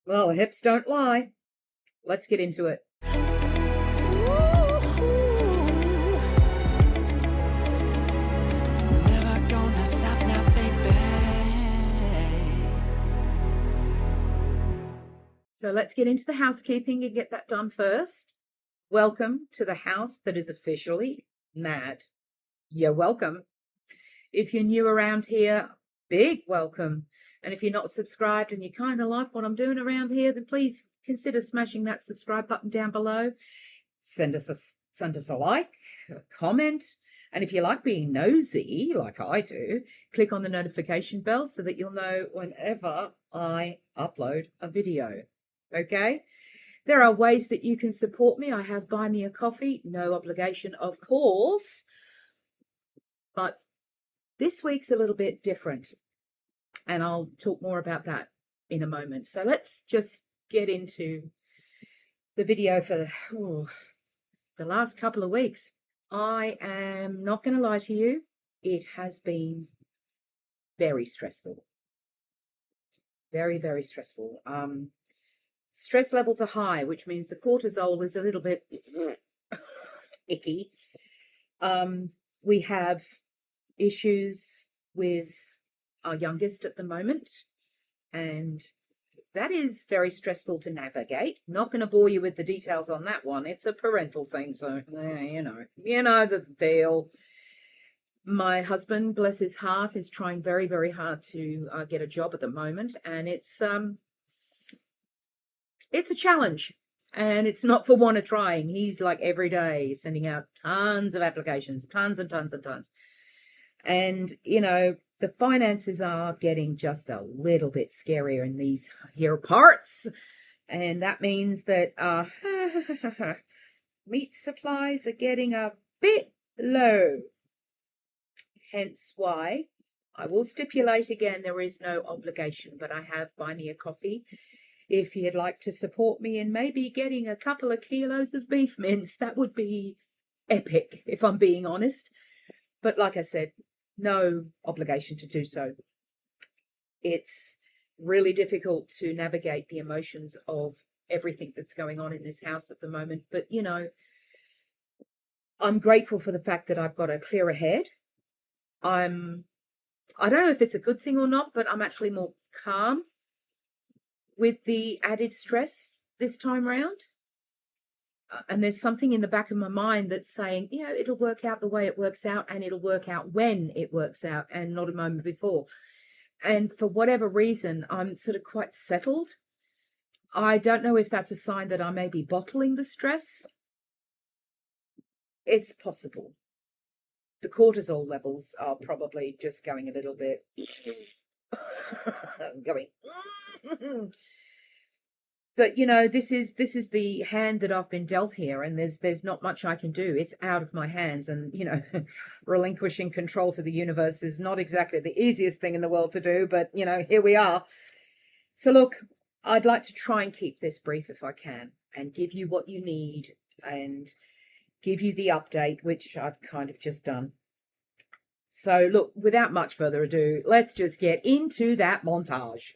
Well, the hips don't lie. Let's get into it. Never gonna stop now, baby. So let's get into the housekeeping and get that done first. Welcome to the house that is officially mad. You're welcome. If you're new around here, big welcome. And if you're not subscribed and you kind of like what I'm doing around here, then please consider smashing that subscribe button down below. Send us a like, a comment. And if you like being nosy, like I do, click on the notification bell so that you'll know whenever I upload a video. Okay? There are ways that you can support me. I have Buy Me a Coffee, no obligation, of course. But this week's a little bit different, and I'll talk more about that in a moment. So let's just get into the video for the last couple of weeks. I am not going to lie to you. It has been very stressful. Very, very stressful. Stress levels are high, which means the cortisol is a little bit icky. We have issues with our youngest at the moment, and that is very stressful to navigate. Not going to bore you with the details on that one. It's a parental thing, so you know the deal. My husband, bless his heart, is trying very, very hard to get a job at the moment, and it's a challenge, and it's not for want of trying. He's like every day sending out tons of applications, tons and tons and tons. And, the finances are getting just a little bit scarier in these here parts. And that means that meat supplies are getting a bit low. Hence why I will stipulate again, there is no obligation, but I have Buy Me a Coffee. If you'd like to support me in maybe getting a couple of kilos of beef mince, that would be epic, if I'm being honest. But like I said, no obligation to do so. It's really difficult to navigate the emotions of everything that's going on in this house at the moment. But, I'm grateful for the fact that I've got a clearer head. I don't know if it's a good thing or not, but I'm actually more calm with the added stress this time round. And there's something in the back of my mind that's saying, it'll work out the way it works out, and it'll work out when it works out and not a moment before. And for whatever reason, I'm sort of quite settled. I don't know if that's a sign that I may be bottling the stress. It's possible. The cortisol levels are probably just going a little bit going. But this is the hand that I've been dealt here, and there's not much I can do. It's out of my hands, and relinquishing control to the universe is not exactly the easiest thing in the world to do, but here we are. So look, I'd like to try and keep this brief if I can, and give you what you need, and give you the update, which I've kind of just done. So look, without much further ado, let's just get into that montage.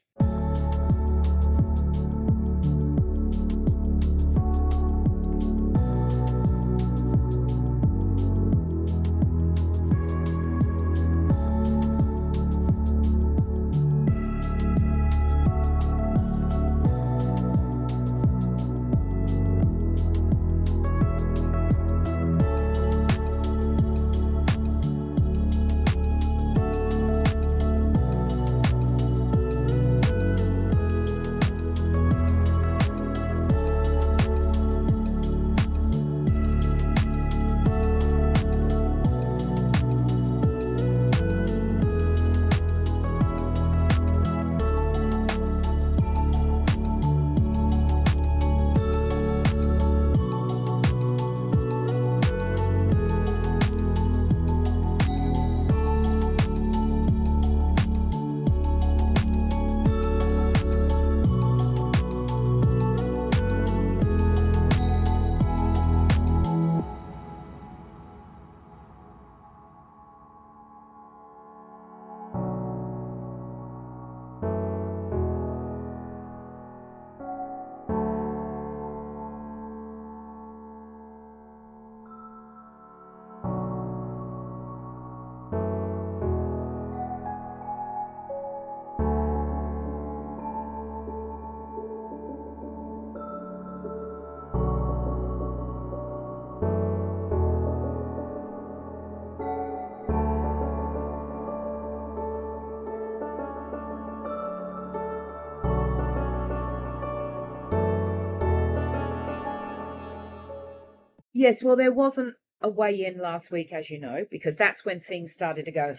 Yes, well, there wasn't a weigh-in last week, as you know, because that's when things started to go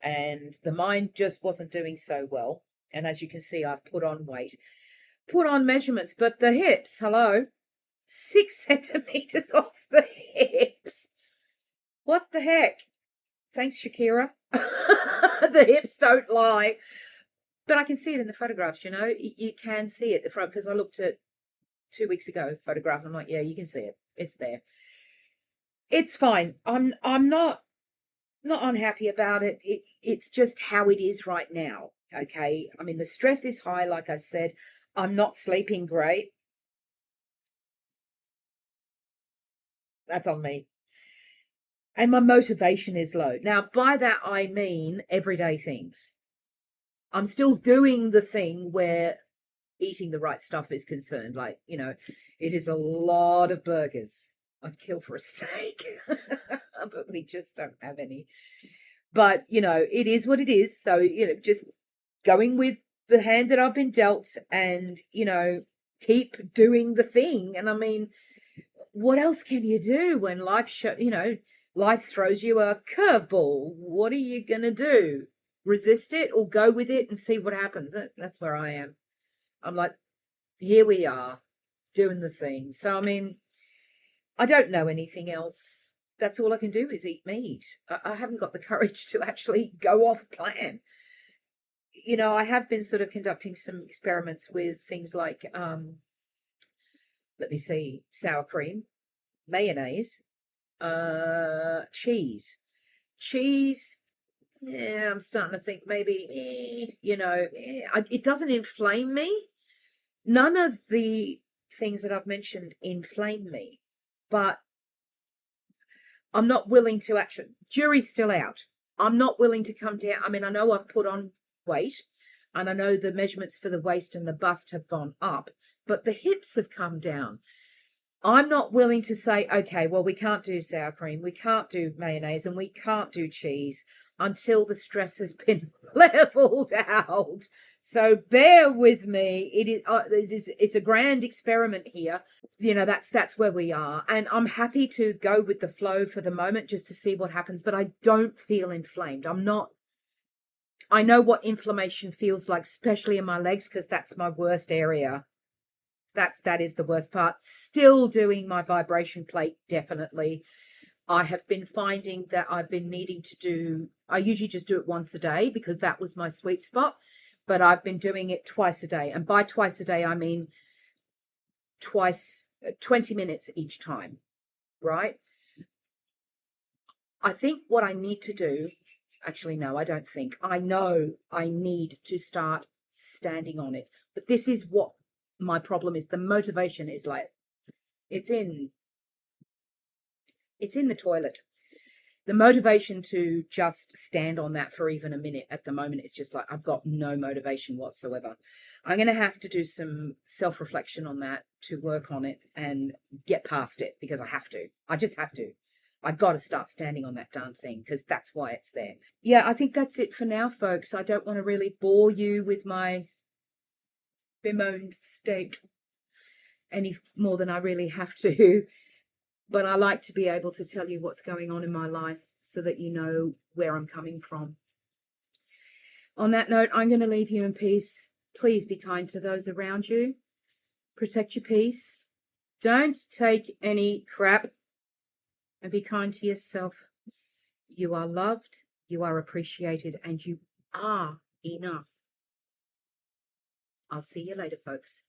and the mind just wasn't doing so well. And as you can see, I've put on weight, put on measurements, but the hips, hello, 6 centimeters off the hips. What the heck? Thanks, Shakira. The hips don't lie. But I can see it in the photographs, you know. You can see it the front, because I looked at 2 weeks ago photographs. I'm like, yeah, you can see it. It's there. It's fine. I'm not unhappy about it. It's just how it is right now. Okay. I mean, the stress is high, like I said. I'm not sleeping great. That's on me. And my motivation is low. Now, by that I mean everyday things. I'm still doing the thing where eating the right stuff is concerned. Like, you know, it is a lot of burgers. I'd kill for a steak, but we just don't have any. But, you know, it is what it is. So, you know, just going with the hand that I've been dealt and, you know, keep doing the thing. And I mean, what else can you do when life throws you a curveball? What are you going to do? Resist it or go with it and see what happens? That's where I am. I'm like, here we are doing the thing. So, I mean, I don't know anything else. That's all I can do is eat meat. I haven't got the courage to actually go off plan. You know, I have been sort of conducting some experiments with things like, let me see, sour cream, mayonnaise, cheese. Cheese, yeah, I'm starting to think maybe, it doesn't inflame me. None of the things that I've mentioned inflame me, but I'm not willing to actually, jury's still out. I'm not willing to come down. I mean, I know I've put on weight and I know the measurements for the waist and the bust have gone up, but the hips have come down. I'm not willing to say, okay, well, we can't do sour cream, we can't do mayonnaise, and we can't do cheese until the stress has been leveled out. So bear with me. It's a grand experiment here. You know, that's where we are. And I'm happy to go with the flow for the moment just to see what happens, but I don't feel inflamed. I know what inflammation feels like, especially in my legs, because that's my worst area. That is the worst part. Still doing my vibration plate, definitely. I have been finding that I've been needing to do, I usually just do it once a day because that was my sweet spot, but I've been doing it twice a day. And by twice a day, I mean twice, 20 minutes each time, right? I think what I need to do, actually, no, I don't think. I know I need to start standing on it. But this is what my problem is. The motivation is like, it's in the toilet. The motivation to just stand on that for even a minute at the moment is just like, I've got no motivation whatsoever. I'm going to have to do some self-reflection on that to work on it and get past it because I have to. I just have to. I got to start standing on that darn thing because that's why it's there. Yeah, I think that's it for now, folks. I don't want to really bore you with my bemoaned state any more than I really have to. But I like to be able to tell you what's going on in my life so that you know where I'm coming from. On that note, I'm going to leave you in peace. Please be kind to those around you. Protect your peace. Don't take any crap. And be kind to yourself. You are loved, you are appreciated, and you are enough. I'll see you later, folks.